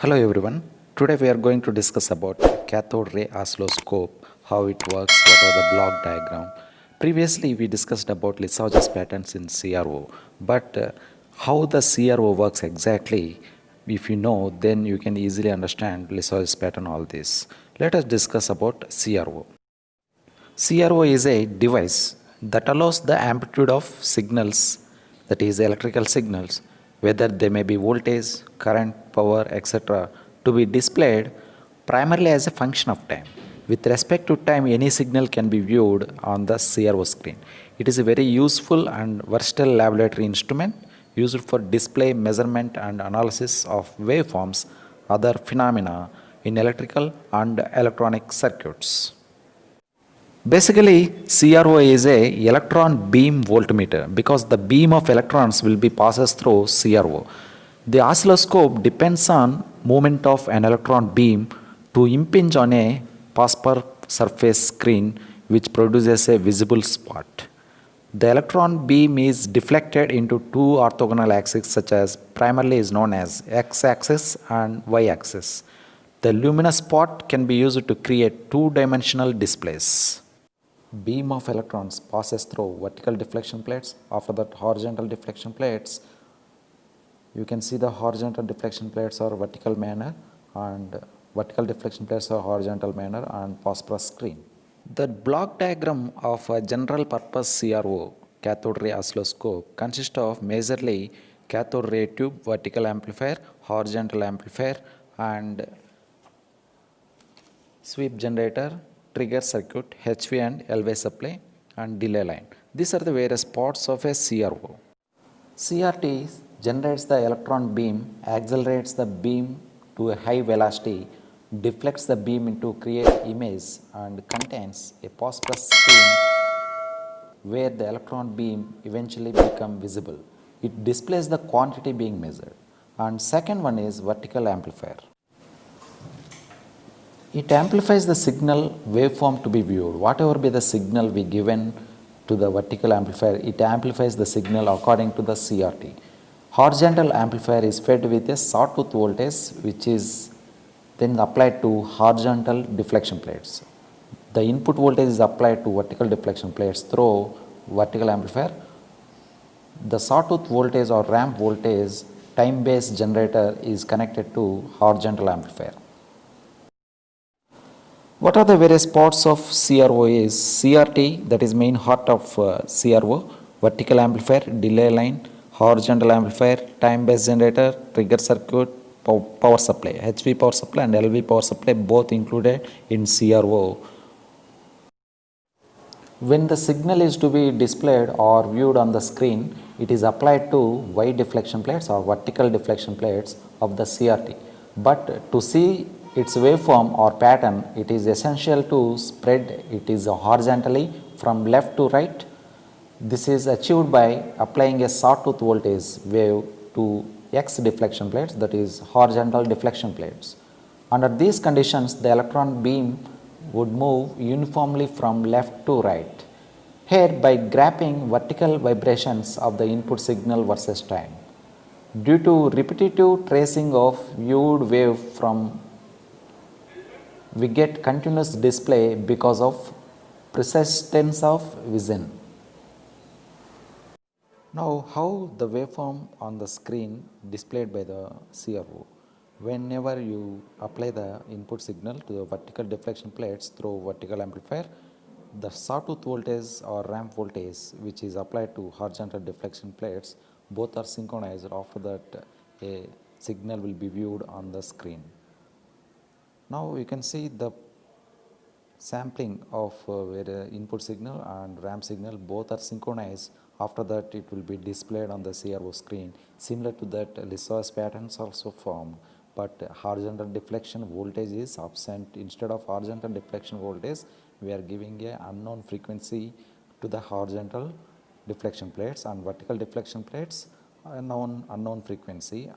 Hello everyone. Today we are going to discuss about cathode ray oscilloscope, how it works, what are the block diagram. Previously we discussed about Lissauge's patterns in CRO, but how the CRO works exactly, if you know, then you can easily understand Lissauge's pattern, all this. Let us discuss about CRO. CRO is a device that allows the amplitude of signals, that is electrical signals, whether they may be voltage, current, power, etc., to be displayed primarily as a function of time. With respect to time, any signal can be viewed on the CRO screen. It is a very useful and versatile laboratory instrument used for display, measurement and analysis of waveforms, other phenomena in electrical and electronic circuits. Basically, CRO is a electron beam voltmeter because the beam of electrons will be passes through CRO. The oscilloscope depends on movement of an electron beam to impinge on a Pasper surface screen which produces a visible spot. The electron beam is deflected into two orthogonal axes such as primarily is known as x-axis and y-axis. The luminous spot can be used to create two-dimensional displays. Beam of electrons passes through vertical deflection plates. After that, horizontal deflection plates. You can see the horizontal deflection plates are vertical manner and vertical deflection plates are horizontal manner and phosphorus screen. The block diagram of a general purpose CRO cathode ray oscilloscope consists of majorly cathode ray tube, vertical amplifier, horizontal amplifier and sweep generator, trigger circuit, HV and LV supply and delay line. These are the various parts of a CRO. CRT generates the electron beam, accelerates the beam to a high velocity, deflects the beam into create image and contains a phosphorus screen where the electron beam eventually become visible. It displays the quantity being measured. And second one is vertical amplifier. It amplifies the signal waveform to be viewed. Whatever be the signal we given to the vertical amplifier, it amplifies the signal according to the CRT. Horizontal amplifier is fed with a sawtooth voltage which is then applied to horizontal deflection plates. The input voltage is applied to vertical deflection plates through vertical amplifier. The sawtooth voltage or ramp voltage time-based generator is connected to horizontal amplifier. What are the various parts of CRO is CRT, that is main heart of CRO, vertical amplifier, delay line, horizontal amplifier, time-based generator, trigger circuit, power supply, HV power supply and LV power supply both included in CRO. When the signal is to be displayed or viewed on the screen, it is applied to Y deflection plates or vertical deflection plates of the CRT. But to see its waveform or pattern, it is essential to spread it is horizontally from left to right. This is achieved by applying a sawtooth voltage wave to X deflection plates, that is horizontal deflection plates. Under these conditions, the electron beam would move uniformly from left to right. Here, by graphing vertical vibrations of the input signal versus time. Due to repetitive tracing of viewed wave from, we get continuous display because of persistence of vision. Now, how the waveform on the screen displayed by the CRO? Whenever you apply the input signal to the vertical deflection plates through vertical amplifier, the sawtooth voltage or ramp voltage which is applied to horizontal deflection plates, both are synchronized. After that, a signal will be viewed on the screen. Now you can see the sampling of where input signal and ramp signal both are synchronized. After that, it will be displayed on the CRO screen. Similar to that, Lissauge's patterns also formed, but horizontal deflection voltage is absent. Instead of horizontal deflection voltage, we are giving a unknown frequency to the horizontal deflection plates and vertical deflection plates unknown frequency.